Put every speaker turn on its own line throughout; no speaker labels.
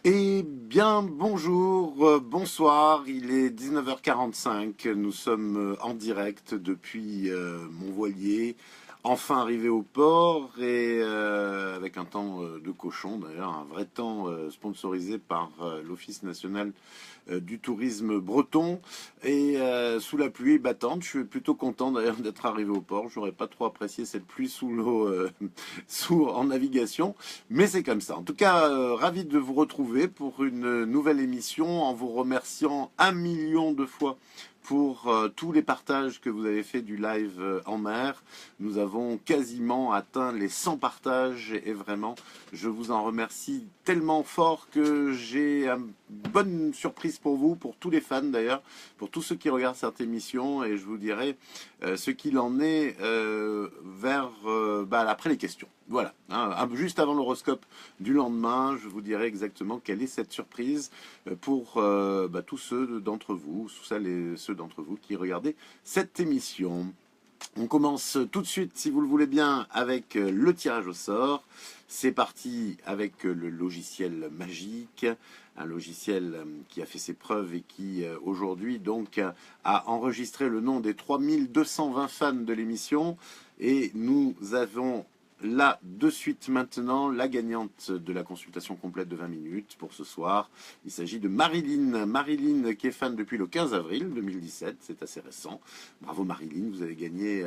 Eh bien, bonjour, bonsoir, il est 19h45, nous sommes en direct depuis mon voilier, enfin arrivé au port et avec un temps de cochon d'ailleurs, un vrai temps sponsorisé par l'Office national du tourisme breton et sous la pluie battante. Je suis plutôt content d'ailleurs d'être arrivé au port, j'aurais pas trop apprécié cette pluie sous l'eau en navigation. Mais c'est comme ça. En tout cas, ravi de vous retrouver pour une nouvelle émission en vous remerciant 1 million de fois pour tous les partages que vous avez fait du live en mer. Nous avons quasiment atteint les 100 partages et vraiment, je vous en remercie tellement fort que j'ai une bonne surprise pour vous, pour tous les fans d'ailleurs, pour tous ceux qui regardent cette émission et je vous dirai ce qu'il en est vers après les questions. Voilà, hein, juste avant l'horoscope du lendemain, je vous dirai exactement quelle est cette surprise pour tous ceux d'entre vous, ceux d'entre vous qui regardez cette émission. On commence tout de suite, si vous le voulez bien, avec le tirage au sort. C'est parti avec le logiciel magique, un logiciel qui a fait ses preuves et qui aujourd'hui donc a enregistré le nom des 3220 fans de l'émission. Et nous avons là, de suite maintenant, la gagnante de la consultation complète de 20 minutes pour ce soir. Il s'agit de Marilyn. Marilyn qui est fan depuis le 15 avril 2017, c'est assez récent. Bravo Marilyn, vous avez gagné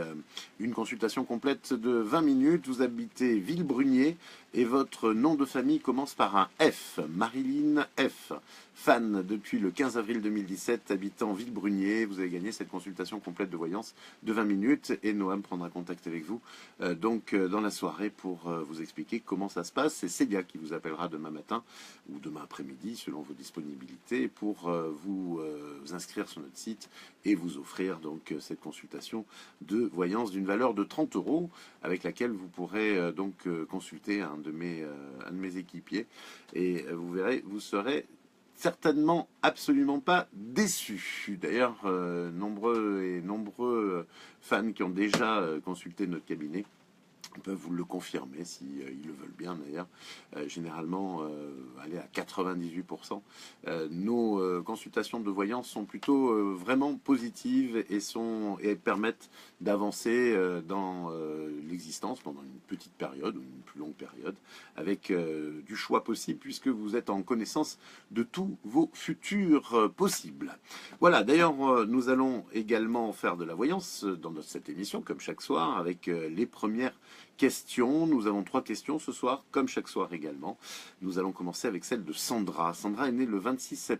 une consultation complète de 20 minutes. Vous habitez Villebrunier et votre nom de famille commence par un F. Marilyn F. Fan depuis le 15 avril 2017, habitant Villebrunier. Vous avez gagné cette consultation complète de voyance de 20 minutes et Noam prendra contact avec vous dans la soirée pour vous expliquer comment ça se passe. C'est Célia qui vous appellera demain matin ou demain après-midi selon vos disponibilités pour vous inscrire sur notre site et vous offrir donc cette consultation de voyance d'une valeur de 30 € avec laquelle vous pourrez consulter un de mes équipiers et vous verrez, vous serez certainement absolument pas déçus. D'ailleurs, nombreux fans qui ont déjà consulté notre cabinet peuvent vous le confirmer si ils le veulent bien d'ailleurs. Généralement, aller à 98%. Nos consultations de voyance sont plutôt vraiment positives et permettent d'avancer dans l'existence pendant une petite période ou une plus longue période avec du choix possible puisque vous êtes en connaissance de tous vos futurs possibles. Voilà, d'ailleurs, nous allons également faire de la voyance dans cette émission, comme chaque soir, avec les premières questions. Nous avons 3 questions ce soir, comme chaque soir également. Nous allons commencer avec celle de Sandra. Sandra est née le 26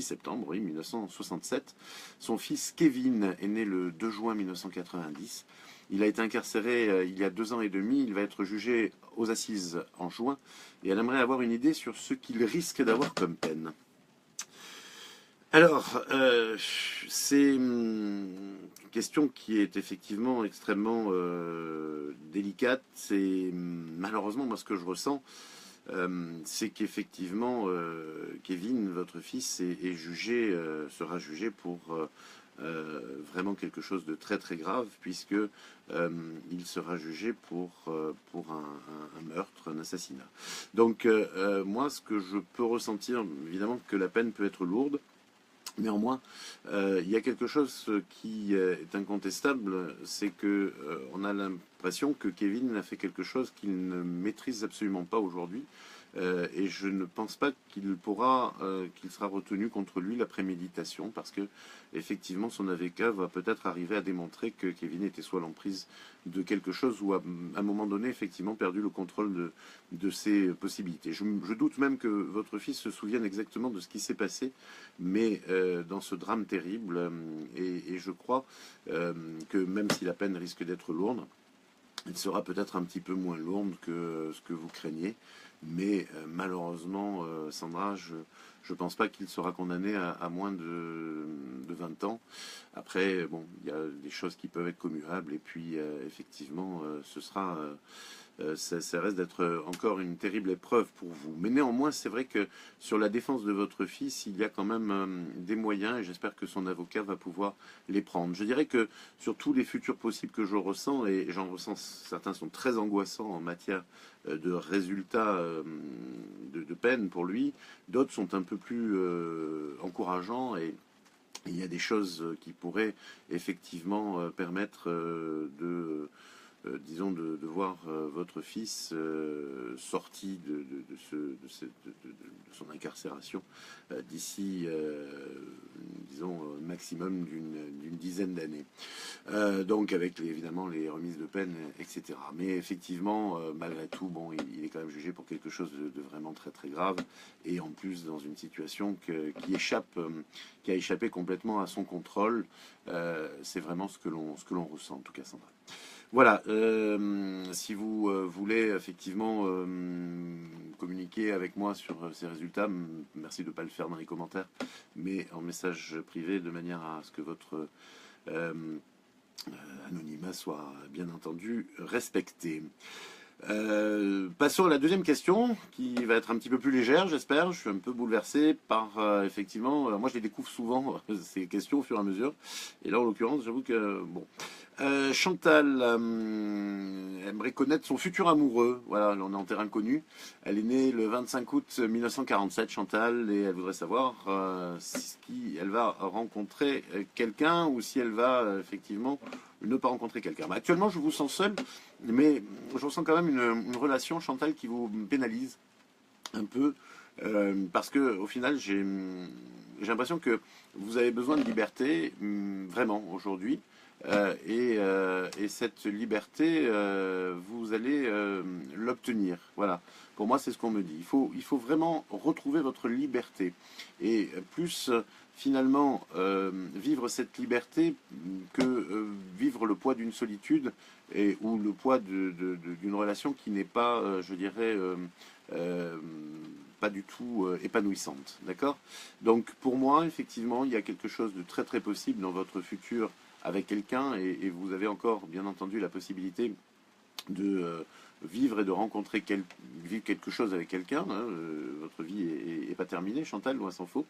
septembre oui, 1967. Son fils Kevin est né le 2 juin 1990. Il a été incarcéré il y a 2 ans et demi. Il va être jugé aux assises en juin. Et elle aimerait avoir une idée sur ce qu'il risque d'avoir comme peine. Alors, c'est une question qui est effectivement extrêmement délicate. C'est malheureusement moi ce que je ressens, c'est qu'effectivement Kevin, votre fils, est jugé, sera jugé pour vraiment quelque chose de très très grave puisque il sera jugé pour un meurtre, un assassinat. Donc moi, ce que je peux ressentir, évidemment que la peine peut être lourde. Néanmoins, il y a quelque chose qui est incontestable, c'est que on a l'impression que Kevin a fait quelque chose qu'il ne maîtrise absolument pas aujourd'hui. Et je ne pense pas qu'il sera retenu contre lui la préméditation, parce que effectivement son avocat va peut-être arriver à démontrer que Kevin était sous l'emprise de quelque chose ou à un moment donné effectivement perdu le contrôle de ses possibilités. Je doute même que votre fils se souvienne exactement de ce qui s'est passé, mais dans ce drame terrible, et je crois que même si la peine risque d'être lourde, elle sera peut-être un petit peu moins lourde que ce que vous craignez. Mais malheureusement, Sandra, je ne pense pas qu'il sera condamné à moins de 20 ans. Après, bon, il y a des choses qui peuvent être commuables. Et puis, effectivement, ce sera ça reste d'être encore une terrible épreuve pour vous. Mais néanmoins, c'est vrai que sur la défense de votre fils, il y a quand même des moyens et j'espère que son avocat va pouvoir les prendre. Je dirais que sur tous les futurs possibles que je ressens, et j'en ressens, certains sont très angoissants en matière de résultats de peine pour lui, d'autres sont un peu plus encourageants et il y a des choses qui pourraient effectivement permettre disons, de voir votre fils sorti de son incarcération d'ici, disons, maximum d'une dizaine d'années. Donc avec évidemment les remises de peine, etc. Mais effectivement, malgré tout, bon, il est quand même jugé pour quelque chose de vraiment très très grave et en plus dans une situation qui a échappé complètement à son contrôle. C'est vraiment ce que l'on ressent en tout cas, Sandra. Voilà, si vous voulez effectivement communiquer avec moi sur ces résultats, merci de ne pas le faire dans les commentaires, mais en message privé de manière à ce que votre anonymat soit bien entendu respecté. Passons à la deuxième question, qui va être un petit peu plus légère, j'espère. Je suis un peu bouleversé par, effectivement, moi je les découvre souvent, ces questions au fur et à mesure. Et là, en l'occurrence, j'avoue que, bon. Chantal aimerait connaître son futur amoureux. Voilà, on est en terrain connu. Elle est née le 25 août 1947, Chantal, et elle voudrait savoir si elle va rencontrer quelqu'un ou si elle va effectivement ne pas rencontrer quelqu'un. Bah, actuellement, je vous sens seul, mais je ressens quand même une relation, Chantal, qui vous pénalise un peu, parce que au final, j'ai l'impression que vous avez besoin de liberté, vraiment, aujourd'hui. Et cette liberté, vous allez l'obtenir. Voilà. Pour moi, c'est ce qu'on me dit. Il faut vraiment retrouver votre liberté. Et plus, finalement, vivre cette liberté que vivre le poids d'une solitude ou le poids d'une relation qui n'est pas, je dirais, pas du tout épanouissante. D'accord? Donc, pour moi, effectivement, il y a quelque chose de très très possible dans votre futur avec quelqu'un et vous avez encore bien entendu la possibilité de vivre et de rencontrer vivre quelque chose avec quelqu'un. Hein, votre vie est pas terminée, Chantal, loin s'en faut.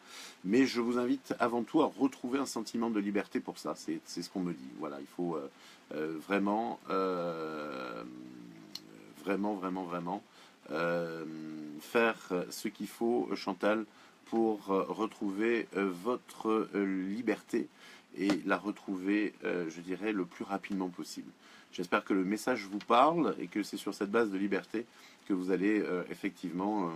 Mais je vous invite avant tout à retrouver un sentiment de liberté pour ça. C'est ce qu'on me dit. Voilà, il faut vraiment, vraiment faire ce qu'il faut, Chantal, pour retrouver votre liberté et la retrouver, je dirais, le plus rapidement possible. J'espère que le message vous parle et que c'est sur cette base de liberté que vous allez effectivement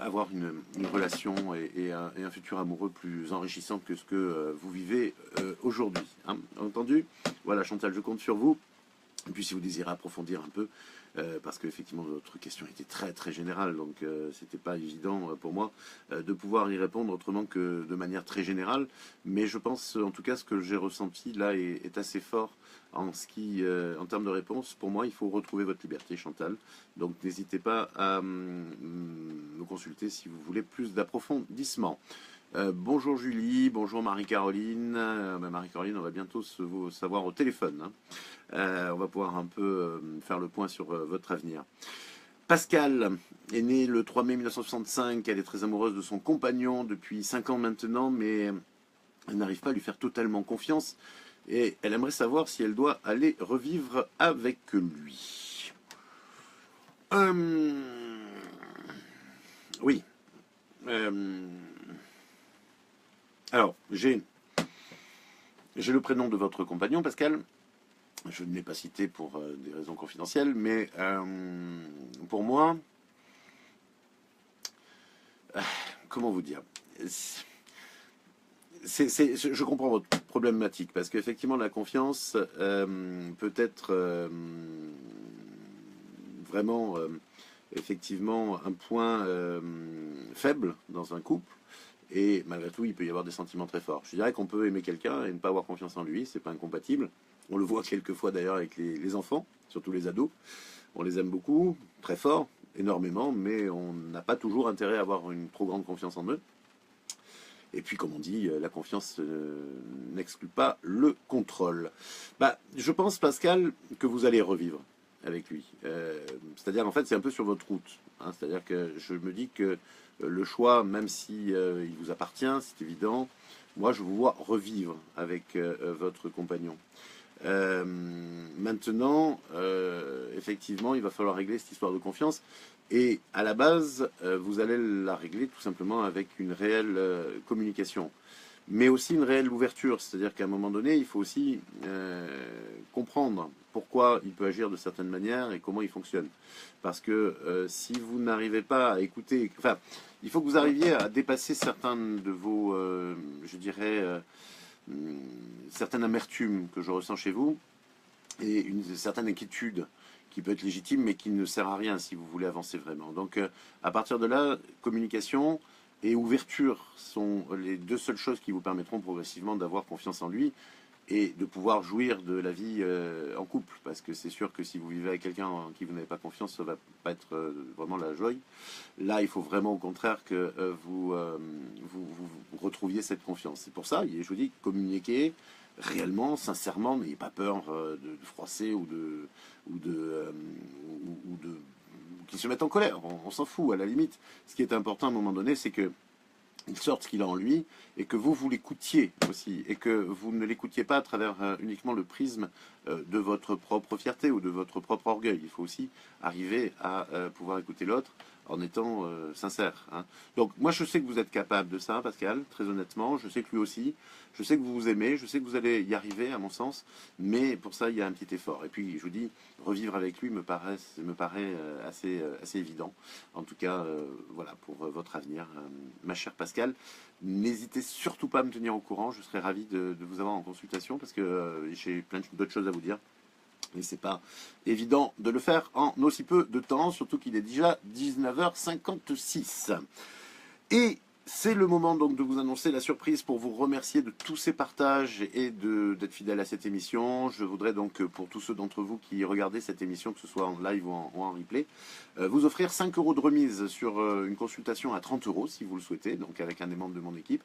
avoir une relation et un futur amoureux plus enrichissant que ce que vous vivez aujourd'hui. Hein, entendu? Voilà, Chantal, je compte sur vous. Et puis si vous désirez approfondir un peu, parce qu'effectivement votre question était très très générale, donc c'était pas évident pour moi de pouvoir y répondre autrement que de manière très générale, mais je pense en tout cas ce que j'ai ressenti là est assez fort en termes de réponse. Pour moi, il faut retrouver votre liberté, Chantal, donc n'hésitez pas à me consulter si vous voulez plus d'approfondissement. Bonjour Julie, bonjour Marie-Caroline. Marie-Caroline, on va bientôt se savoir au téléphone. Hein. On va pouvoir un peu faire le point sur votre avenir. Pascal est née le 3 mai 1965. Elle est très amoureuse de son compagnon depuis 5 ans maintenant, mais elle n'arrive pas à lui faire totalement confiance. Et elle aimerait savoir si elle doit aller revivre avec lui. Oui. Alors, j'ai le prénom de votre compagnon, Pascal. Je ne l'ai pas cité pour des raisons confidentielles, mais pour moi, comment vous dire, je comprends votre problématique, parce qu'effectivement, la confiance peut être vraiment, effectivement, un point faible dans un couple. Et malgré tout, il peut y avoir des sentiments très forts. Je dirais qu'on peut aimer quelqu'un et ne pas avoir confiance en lui, c'est pas incompatible. On le voit quelquefois d'ailleurs avec les enfants, surtout les ados. On les aime beaucoup, très fort, énormément, mais on n'a pas toujours intérêt à avoir une trop grande confiance en eux. Et puis, comme on dit, la confiance n'exclut pas le contrôle. Bah, je pense, Pascal, que vous allez revivre. avec lui. C'est-à-dire, en fait, c'est un peu sur votre route. Hein. C'est-à-dire que je me dis que le choix, même si il vous appartient, c'est évident, moi, je vous vois revivre avec votre compagnon. Euh, Maintenant, effectivement, il va falloir régler cette histoire de confiance. Et à la base, vous allez la régler tout simplement avec une réelle communication, mais aussi une réelle ouverture. C'est-à-dire qu'à un moment donné, il faut aussi comprendre pourquoi il peut agir de certaines manières et comment il fonctionne. Parce que si vous n'arrivez pas à écouter, enfin, il faut que vous arriviez à dépasser certains de vos, je dirais, certaines amertumes que je ressens chez vous et une certaine inquiétude qui peut être légitime mais qui ne sert à rien si vous voulez avancer vraiment. Donc à partir de là, communication et ouverture sont les deux seules choses qui vous permettront progressivement d'avoir confiance en lui et de pouvoir jouir de la vie en couple. Parce que c'est sûr que si vous vivez avec quelqu'un en qui vous n'avez pas confiance, ça ne va pas être vraiment la joie. Là, il faut vraiment au contraire que vous retrouviez cette confiance. C'est pour ça, je vous dis, communiquer réellement, sincèrement, n'ayez pas peur de froisser ou de qu'ils se mettent en colère. On s'en fout, à la limite. Ce qui est important à un moment donné, c'est que il sorte ce qu'il a en lui et que vous l'écoutiez aussi et que vous ne l'écoutiez pas à travers uniquement le prisme de votre propre fierté ou de votre propre orgueil. Il faut aussi arriver à pouvoir écouter l'autre en étant sincère. Hein. Donc moi je sais que vous êtes capable de ça, Pascal, très honnêtement. Je sais que lui aussi. Je sais que vous vous aimez. Je sais que vous allez y arriver, à mon sens. Mais pour ça, il y a un petit effort. Et puis je vous dis, revivre avec lui me paraît assez évident. En tout cas, voilà, pour votre avenir, ma chère Pascal. N'hésitez surtout pas à me tenir au courant. Je serais ravi de vous avoir en consultation parce que j'ai plein d'autres choses à vous dire. Et c'est pas évident de le faire en aussi peu de temps, surtout qu'il est déjà 19h56. Et c'est le moment donc de vous annoncer la surprise pour vous remercier de tous ces partages et d'être fidèles à cette émission. Je voudrais donc, pour tous ceux d'entre vous qui regardez cette émission, que ce soit en live ou en replay, vous offrir 5 € de remise sur une consultation à 30 € si vous le souhaitez, donc avec un des membres de mon équipe,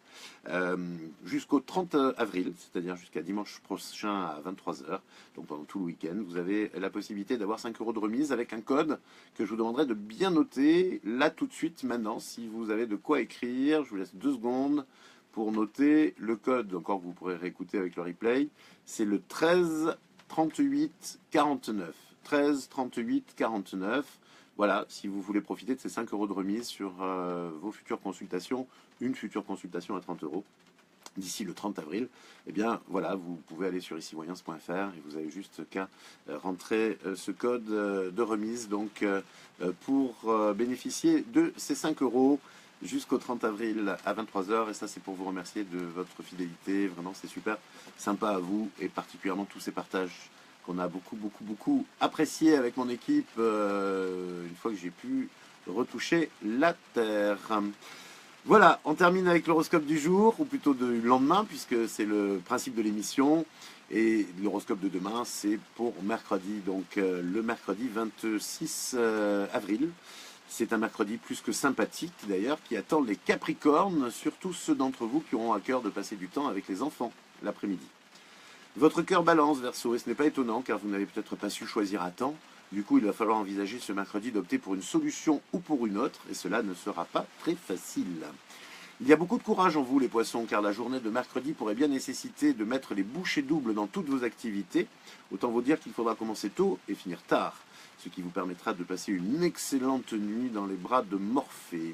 jusqu'au 30 avril, c'est-à-dire jusqu'à dimanche prochain à 23h, donc pendant tout le week-end. Vous avez la possibilité d'avoir 5 € de remise avec un code que je vous demanderai de bien noter là tout de suite maintenant si vous avez de quoi écrire. Je vous laisse 2 secondes pour noter le code, encore que vous pourrez réécouter avec le replay. C'est le 13 38 49. 13 38 49. Voilà, si vous voulez profiter de ces 5 € de remise sur vos futures consultations, une future consultation à 30 € d'ici le 30 avril, eh bien voilà, vous pouvez aller sur icivoyance.fr et vous avez juste qu'à rentrer ce code de remise donc pour bénéficier de ces 5 € jusqu'au 30 avril à 23h. Et ça, c'est pour vous remercier de votre fidélité. Vraiment, c'est super sympa à vous et particulièrement tous ces partages qu'on a beaucoup apprécié avec mon équipe une fois que j'ai pu retoucher la terre. Voilà, on termine avec l'horoscope du jour, ou plutôt du lendemain, puisque c'est le principe de l'émission. Et l'horoscope de demain, c'est pour mercredi, donc le mercredi 26 avril. C'est un mercredi plus que sympathique d'ailleurs, qui attend les Capricornes, surtout ceux d'entre vous qui auront à cœur de passer du temps avec les enfants l'après-midi. Votre cœur balance, Verseau, et ce n'est pas étonnant car vous n'avez peut-être pas su choisir à temps. Du coup, il va falloir envisager ce mercredi d'opter pour une solution ou pour une autre, et cela ne sera pas très facile. Il y a beaucoup de courage en vous, les poissons, car la journée de mercredi pourrait bien nécessiter de mettre les bouchées doubles dans toutes vos activités. Autant vous dire qu'il faudra commencer tôt et finir tard, ce qui vous permettra de passer une excellente nuit dans les bras de Morphée.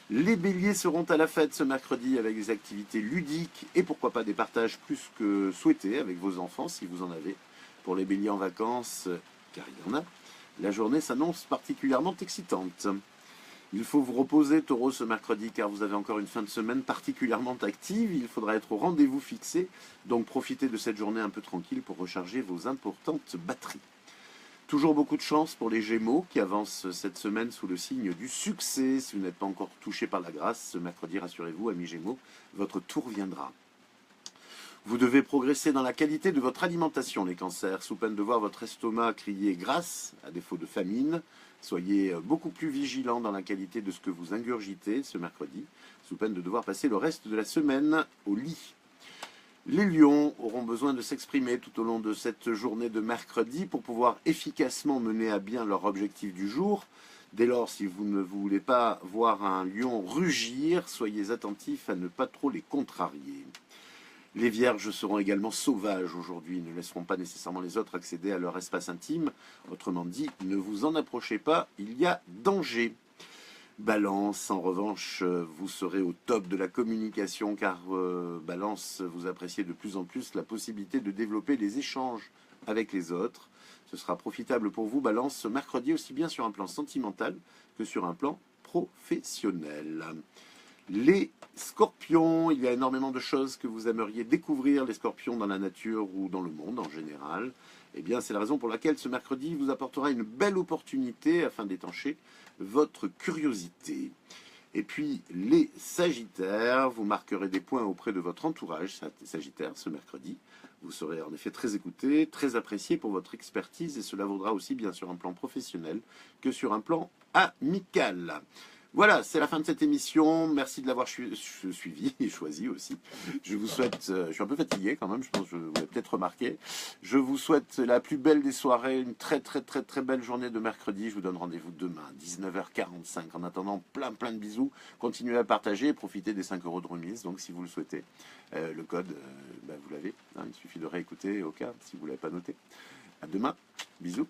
Les béliers seront à la fête ce mercredi avec des activités ludiques et pourquoi pas des partages plus que souhaités avec vos enfants si vous en avez. Pour les béliers en vacances, car il y en a, la journée s'annonce particulièrement excitante. Il faut vous reposer, Taureau, ce mercredi, car vous avez encore une fin de semaine particulièrement active. Il faudra être au rendez-vous fixé, donc profitez de cette journée un peu tranquille pour recharger vos importantes batteries. Toujours beaucoup de chance pour les Gémeaux qui avancent cette semaine sous le signe du succès. Si vous n'êtes pas encore touché par la grâce, ce mercredi, rassurez-vous, amis Gémeaux, votre tour viendra. Vous devez progresser dans la qualité de votre alimentation, les cancers, sous peine de voir votre estomac crier grâce, à défaut de famine. Soyez beaucoup plus vigilants dans la qualité de ce que vous ingurgitez ce mercredi, sous peine de devoir passer le reste de la semaine au lit. Les lions auront besoin de s'exprimer tout au long de cette journée de mercredi pour pouvoir efficacement mener à bien leur objectif du jour. Dès lors, si vous ne voulez pas voir un lion rugir, soyez attentifs à ne pas trop les contrarier. Les vierges seront également sauvages aujourd'hui, ne laisseront pas nécessairement les autres accéder à leur espace intime. Autrement dit, ne vous en approchez pas, il y a danger. Balance, en revanche, vous serez au top de la communication car Balance, vous appréciez de plus en plus la possibilité de développer les échanges avec les autres. Ce sera profitable pour vous, Balance, ce mercredi, aussi bien sur un plan sentimental que sur un plan professionnel. Les scorpions, il y a énormément de choses que vous aimeriez découvrir, les scorpions, dans la nature ou dans le monde en général. Eh bien, c'est la raison pour laquelle ce mercredi vous apportera une belle opportunité afin d'étancher votre curiosité. Et puis, les sagittaires, vous marquerez des points auprès de votre entourage, sagittaire, ce mercredi. Vous serez en effet très écouté, très apprécié pour votre expertise et cela vaudra aussi bien sur un plan professionnel que sur un plan amical. Voilà, c'est la fin de cette émission. Merci de l'avoir suivi et choisi aussi. Je vous souhaite, je suis un peu fatigué quand même, je pense que vous l'avez peut-être remarqué. Je vous souhaite la plus belle des soirées, une très belle journée de mercredi. Je vous donne rendez-vous demain, 19h45. En attendant, plein de bisous. Continuez à partager et profitez des 5 € de remise. Donc si vous le souhaitez, le code, vous l'avez. Hein, il suffit de réécouter au cas si vous ne l'avez pas noté. À demain, bisous.